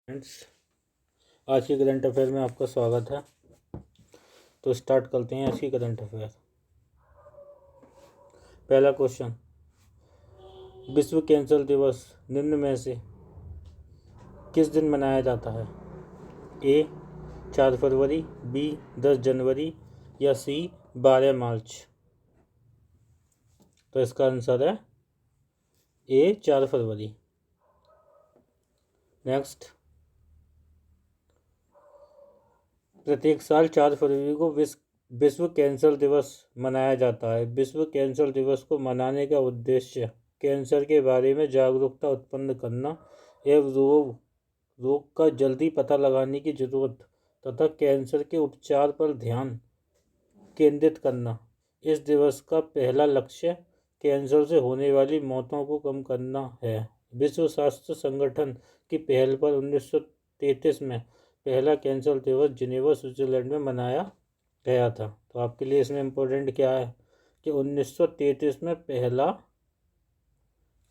Friends, आज की current affair में आपका स्वागत है। तो स्टार्ट करते हैं आज की करंट अफेयर। पहला क्वेश्चन, विश्व कैंसर दिवस निम्न में से किस दिन मनाया जाता है? ए 4 फरवरी, बी 10 जनवरी या सी 12 मार्च। तो इसका आंसर है ए 4 फरवरी। नेक्स्ट, प्रत्येक साल 4 फरवरी को विश्व कैंसर दिवस मनाया जाता है। विश्व कैंसर दिवस को मनाने का उद्देश्य कैंसर के बारे में जागरूकता उत्पन्न करना एवं रोग का जल्दी पता लगाने की जरूरत तथा कैंसर के उपचार पर ध्यान केंद्रित करना। इस दिवस का पहला लक्ष्य कैंसर से होने वाली मौतों को कम करना है। विश्व स्वास्थ्य संगठन की पहल पर 1933 में पहला कैंसर दिवस जिनेवा स्विट्जरलैंड में मनाया गया था। तो आपके लिए इसमें इम्पोर्टेंट क्या है कि 1933 में पहला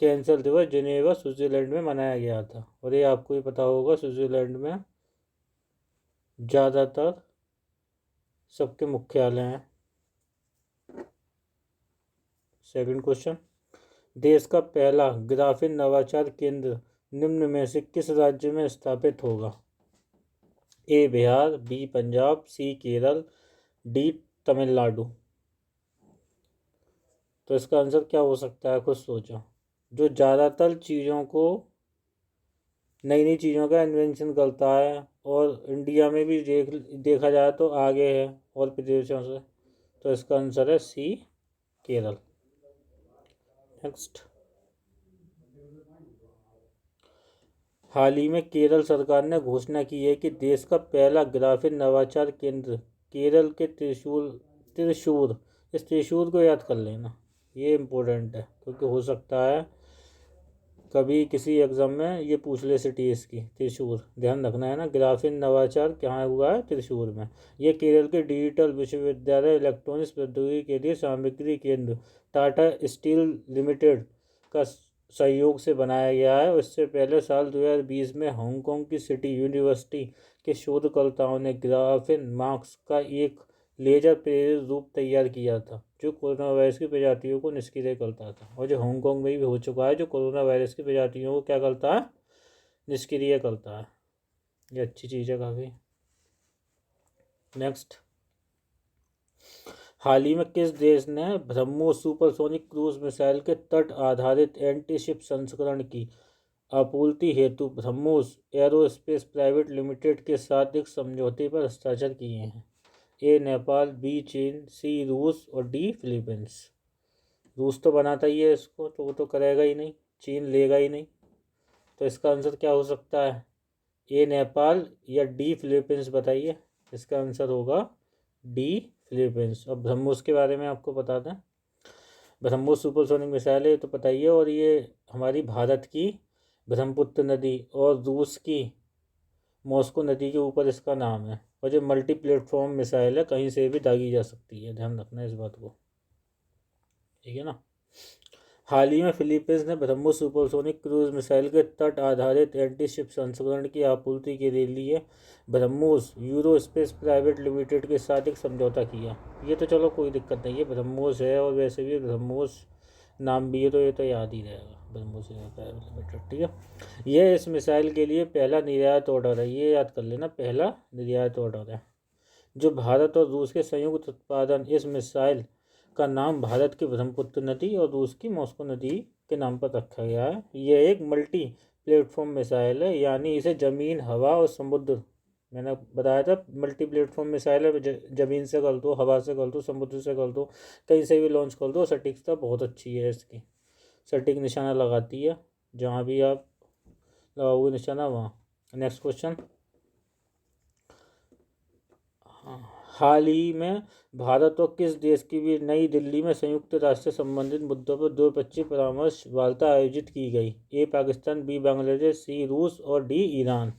कैंसर दिवस जिनेवा स्विट्जरलैंड में मनाया गया था। और ये आपको ही पता होगा, स्विट्जरलैंड में ज़्यादातर सबके मुख्यालय हैं। सेकंड क्वेश्चन, देश का पहला ग्राफीन नवाचार केंद्र निम्न में से किस राज्य में स्थापित होगा? ए बिहार, बी पंजाब, सी केरल, डी तमिलनाडु। तो इसका आंसर क्या हो सकता है, कुछ सोचो। जो ज़्यादातर चीज़ों को, नई नई चीज़ों का इन्वेंशन करता है और इंडिया में भी देखा जाए तो आगे है और प्रदेशों से। तो इसका आंसर है सी केरल। नेक्स्ट, हाल ही में केरल सरकार ने घोषणा की है कि देश का पहला ग्राफीन नवाचार केंद्र केरल के त्रिशूर। इस त्रिशूर को याद कर लेना, ये इम्पोर्टेंट है क्योंकि हो सकता है कभी किसी एग्जाम में ये पूछ ले सिटी इसकी। त्रिशूर ध्यान रखना है ना। ग्राफीन नवाचार कहाँ हुआ है? त्रिशूर में। ये केरल के डिजिटल विश्वविद्यालय इलेक्ट्रॉनिक्स प्रौद्योगिकी के लिए सामग्री केंद्र टाटा स्टील लिमिटेड का सहयोग से बनाया गया है। इससे पहले साल 2020 में हांगकांग की सिटी यूनिवर्सिटी के शोधकर्ताओं ने ग्राफीन मास्क का एक लेजर प्रेरित रूप तैयार किया था जो कोरोना वायरस की प्रजातियों को निष्क्रिय करता था। और जो हांगकांग में भी हो चुका है, जो कोरोना वायरस की प्रजातियों को क्या करता है? निष्क्रिय करता है। ये अच्छी चीज़ है काफ़ी। नेक्स्ट, हाल ही में किस देश ने ब्रह्मोस सुपरसोनिक क्रूज मिसाइल के तट आधारित एंटीशिप संस्करण की आपूर्ति हेतु ब्रह्मोस एरोस्पेस प्राइवेट लिमिटेड के साथ एक समझौते पर हस्ताक्षर किए हैं? ए नेपाल, बी चीन, सी रूस और डी फिलीपींस। रूस तो बनाता ही है इसको, तो वो तो करेगा ही नहीं, चीन लेगा ही नहीं। तो इसका आंसर क्या हो सकता है? ए नेपाल या डी फिलीपींस, बताइए। इसका आंसर होगा डी फिलीपींस। अब ब्रह्मोस के बारे में आपको बता दें, ब्रह्मोस सुपरसोनिक मिसाइल है तो पता ही है, और ये हमारी भारत की ब्रह्मपुत्र नदी और रूस की मॉस्को नदी के ऊपर इसका नाम है। और जो मल्टी प्लेटफॉर्म मिसाइल है, कहीं से भी दागी जा सकती है, ध्यान रखना इस बात को, ठीक है ना। हाल ही में फिलीपींस ने ब्रह्मोस सुपरसोनिक क्रूज मिसाइल के तट आधारित एंटीशिप संस्करण की आपूर्ति के लिए ब्रह्मोस यूरोस्पेस प्राइवेट लिमिटेड के साथ एक समझौता किया। ये तो चलो कोई दिक्कत नहीं है, ब्रह्मोस है और वैसे भी ब्रह्मोस नाम भी है तो ये तो याद ही रहेगा, ब्रह्मोस प्राइवेट लिमिटेड, ठीक है। ये इस मिसाइल के लिए पहला निर्यात ऑर्डर है, ये याद कर लेना, पहला निर्यात ऑर्डर है जो भारत और रूस के संयुक्त उत्पादन। इस मिसाइल का नाम भारत की ब्रह्मपुत्र नदी और रूस की मॉस्को नदी के नाम पर रखा गया है। यह एक मल्टी प्लेटफॉर्म मिसाइल है, यानी इसे ज़मीन, हवा और समुद्र, मैंने बताया था मल्टी प्लेटफॉर्म मिसाइल है, ज़मीन से कर दो, हवा से कर दो, समुद्र से कर दो, कहीं से भी लॉन्च कर दो। सटीकता बहुत अच्छी है इसकी, सटीक निशाना लगाती है, जहाँ भी आप लगाओगे निशाना वहाँ। नेक्स्ट क्वेश्चन, हाल ही में भारत और किस देश की भी नई दिल्ली में संयुक्त राष्ट्र से संबंधित मुद्दों पर द्विपक्षीय परामर्श वार्ता आयोजित की गई? ए पाकिस्तान, बी बांग्लादेश, सी रूस और डी ईरान।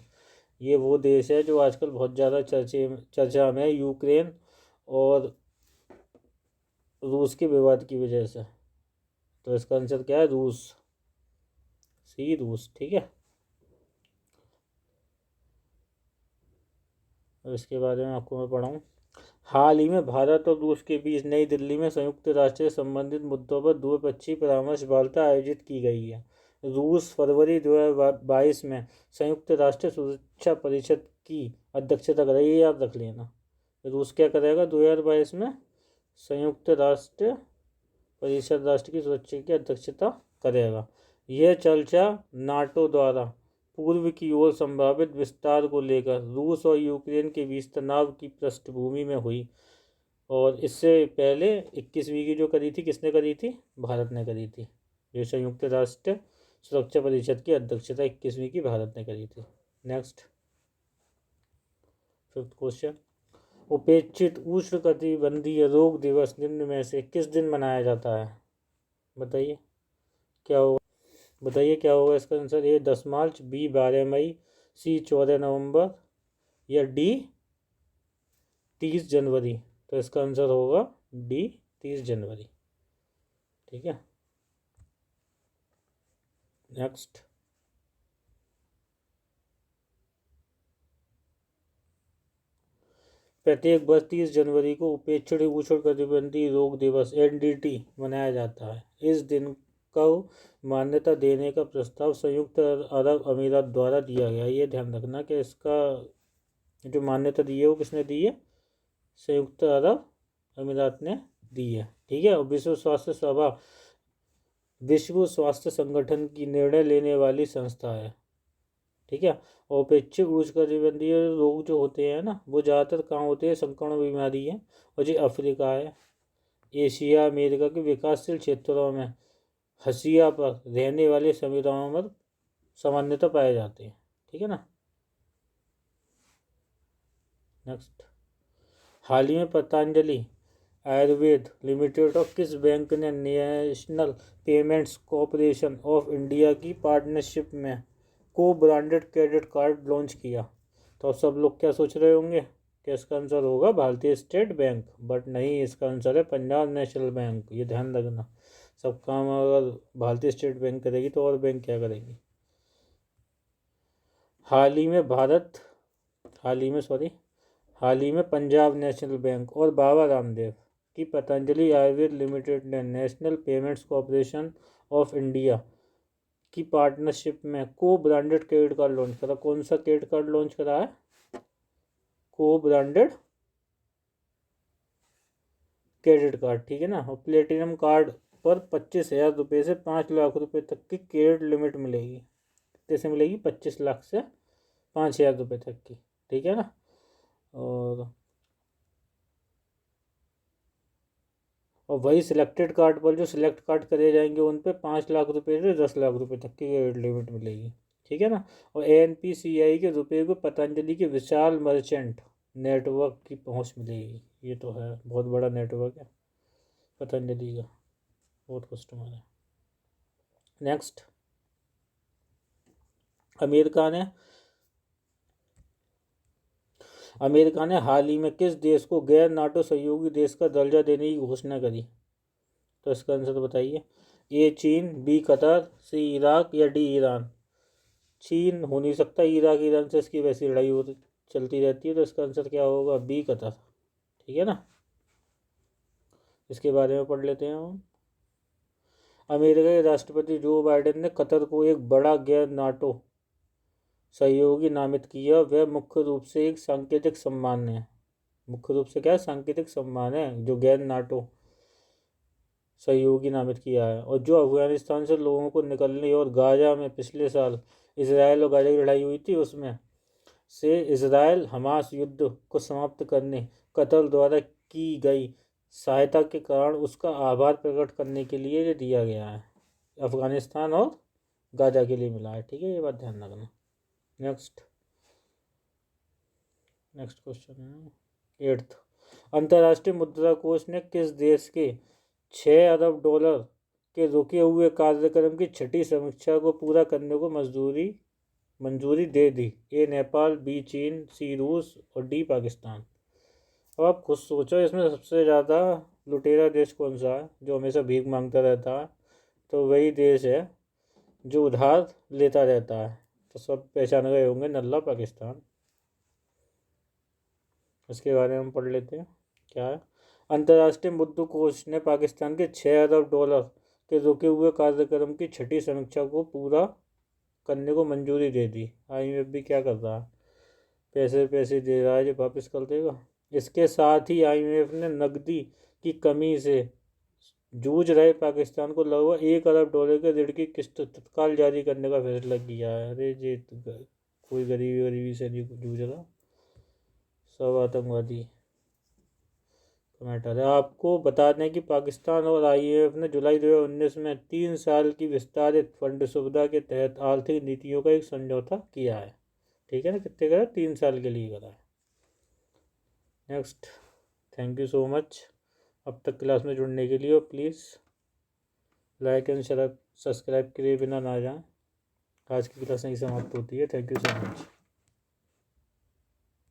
ये वो देश है जो आजकल बहुत ज़्यादा चर्चा में है, यूक्रेन और रूस के विवाद की वजह से। तो इसका आंसर क्या है? रूस, सी रूस, ठीक है। अब इसके बारे में आपको मैं पढ़ाऊँ। हाल ही में भारत और रूस के बीच नई दिल्ली में संयुक्त राष्ट्र से संबंधित मुद्दों पर द्विपक्षीय परामर्श वार्ता आयोजित की गई है। रूस फरवरी 2022 में संयुक्त राष्ट्र सुरक्षा परिषद की अध्यक्षता कर रही है, याद रख लेना। रूस क्या करेगा 2022 में? संयुक्त राष्ट्र परिषद राष्ट्र की सुरक्षा की अध्यक्षता करेगा। यह चर्चा नाटो द्वारा पूर्व की ओर संभावित विस्तार को लेकर रूस और यूक्रेन के बीच तनाव की पृष्ठभूमि में हुई। और इससे पहले 21वीं की जो करी थी, किसने करी थी? भारत ने करी थी। ये संयुक्त राष्ट्र सुरक्षा परिषद की अध्यक्षता 21वीं की भारत ने करी थी। नेक्स्ट, फिफ्थ क्वेश्चन, उपेक्षित उष्णकटिबंधीय रोग दिवस निम्न में से किस दिन मनाया जाता है? बताइए क्या होगा? बताइए क्या होगा इसका आंसर? ए 10 मार्च, बी 12 मई, सी 14 नवंबर या डी 30 जनवरी। तो इसका आंसर होगा डी 30 जनवरी। ठीक है। नेक्स्ट, प्रत्येक वर्ष 30 जनवरी को उपेक्षित उष्णकटिबंधीय रोग दिवस NDT मनाया जाता है। इस दिन को मान्यता देने का प्रस्ताव संयुक्त अरब अमीरात द्वारा दिया गया। ये ध्यान रखना कि इसका जो मान्यता दी है वो किसने दी है? संयुक्त अरब अमीरात ने दी है। ठीक है। विश्व स्वास्थ्य संगठन की निर्णय लेने वाली संस्था है। ठीक है। औपेक्षिक उष्णकटिबंधीय रोग जो होते हैं ना, वो ज़्यादातर कहाँ होते हैं? संक्रमण बीमारी है, और ये अफ्रीका है, एशिया, अमेरिका के विकासशील क्षेत्रों में हसिया पर रहने वाले समुदायों में सामान्यतः पाए जाते हैं। ठीक है ना। नेक्स्ट, हाल ही में पतंजलि आयुर्वेद लिमिटेड और किस बैंक ने national payments corporation of India की पार्टनरशिप में को ब्रांडेड क्रेडिट कार्ड लॉन्च किया? तो अब सब लोग क्या सोच रहे होंगे कि इसका आंसर होगा भारतीय स्टेट बैंक, बट नहीं, इसका आंसर है पंजाब नेशनल बैंक। ये ध्यान रखना, सब काम अगर भारतीय स्टेट बैंक करेगी तो और बैंक क्या करेगी? हाल ही में पंजाब नेशनल बैंक और बाबा रामदेव की पतंजलि आयुर्वेद लिमिटेड ने national payments corporation of India की पार्टनरशिप में को ब्रांडेड क्रेडिट कार्ड लॉन्च करा। कौन सा क्रेडिट कार्ड लॉन्च करा है? को ब्रांडेड क्रेडिट कार्ड। ठीक है ना। और प्लेटिनम कार्ड पर 25,000 रुपये से 5 लाख रुपये तक की क्रेडिट लिमिट मिलेगी। कितने से मिलेगी? 25 लाख से 5,000 रुपये तक की। ठीक है ना। और वही सिलेक्टेड कार्ड पर, जो सिलेक्ट कार्ड करे जाएंगे उन पे 5 लाख रुपये से 10 लाख रुपये तक की क्रेडिट लिमिट मिलेगी। ठीक है ना। और ANPCI के रुपये को पतंजलि के विशाल मर्चेंट नेटवर्क की पहुंच मिलेगी। ये तो है, बहुत बड़ा नेटवर्क है पतंजलि का, बहुत कस्टमर है। नेक्स्ट, अमेरिका ने हाल ही में किस देश को गैर नाटो सहयोगी देश का दर्जा देने की घोषणा करी? तो इसका आंसर बताइए। ए चीन, बी कतर, सी इराक या डी ईरान। चीन हो नहीं सकता, इराक ईरान से इसकी वैसी लड़ाई होती चलती रहती है, तो इसका आंसर क्या होगा? बी कतर। ठीक है ना। इसके बारे में पढ़ लेते हैं हम। अमेरिका के राष्ट्रपति जो बाइडेन ने कतर को एक बड़ा गैर नाटो सहयोगी नामित किया। वह मुख्य रूप से एक सांकेतिक सम्मान है। मुख्य रूप से क्या है? सांकेतिक सम्मान है, जो गैर नाटो सहयोगी नामित किया है। और जो अफगानिस्तान से लोगों को निकलने और गाजा में पिछले साल इसराइल और गाजा की लड़ाई हुई थी, उसमें से इसराइल हमास युद्ध को समाप्त करने कतर द्वारा की गई सहायता के कारण उसका आभार प्रकट करने के लिए ये दिया गया है। अफगानिस्तान और गाजा के लिए मिला है। ठीक है, ये बात ध्यान रखना। नेक्स्ट क्वेश्चन है 8th, अंतर्राष्ट्रीय मुद्रा कोष ने किस देश के $6 अरब के रुके हुए कार्यक्रम की छठी समीक्षा को पूरा करने को मंजूरी दे दी? ए नेपाल, बी चीन, सी रूस और डी पाकिस्तान। अब आप खुद सोचो, इसमें सबसे ज़्यादा लुटेरा देश कौन सा है, जो हमेशा भीख मांगता रहता है? तो वही देश है जो उधार लेता रहता है। तो सब पहचान गए होंगे, नल्ला पाकिस्तान। इसके बारे में हम पढ़ लेते हैं। क्या है? अंतर्राष्ट्रीय मुद्रा कोष ने पाकिस्तान के 6 अरब डॉलर के रुके हुए कार्यक्रम की छठी समीक्षा को पूरा करने को मंजूरी दे दी। IMF भी क्या कर रहा है, पैसे पैसे दे रहा है, जो वापस कर देगा। इसके साथ ही IMF ने नकदी की कमी से जूझ रहे पाकिस्तान को लगभग 1 अरब डॉलर के ऋण की किस्त तत्काल जारी करने का फैसला किया है। अरे ये कोई गरीबी वरीबी से नहीं जूझ रहा, सब आतंकवादी मैटर है। आपको बता दें कि पाकिस्तान और IMF ने जुलाई 2019 में 3 साल की विस्तारित फंड सुविधा के तहत आर्थिक नीतियों का एक समझौता किया है। ठीक है ना, कितने का? 3 साल के लिए करा है। Next, thank you so much अब तक क्लास में जुड़ने के लिए। और प्लीज़ लाइक एंड सब्सक्राइब किए बिना ना जाएं। आज की क्लास यहीं समाप्त होती है। Thank you so much.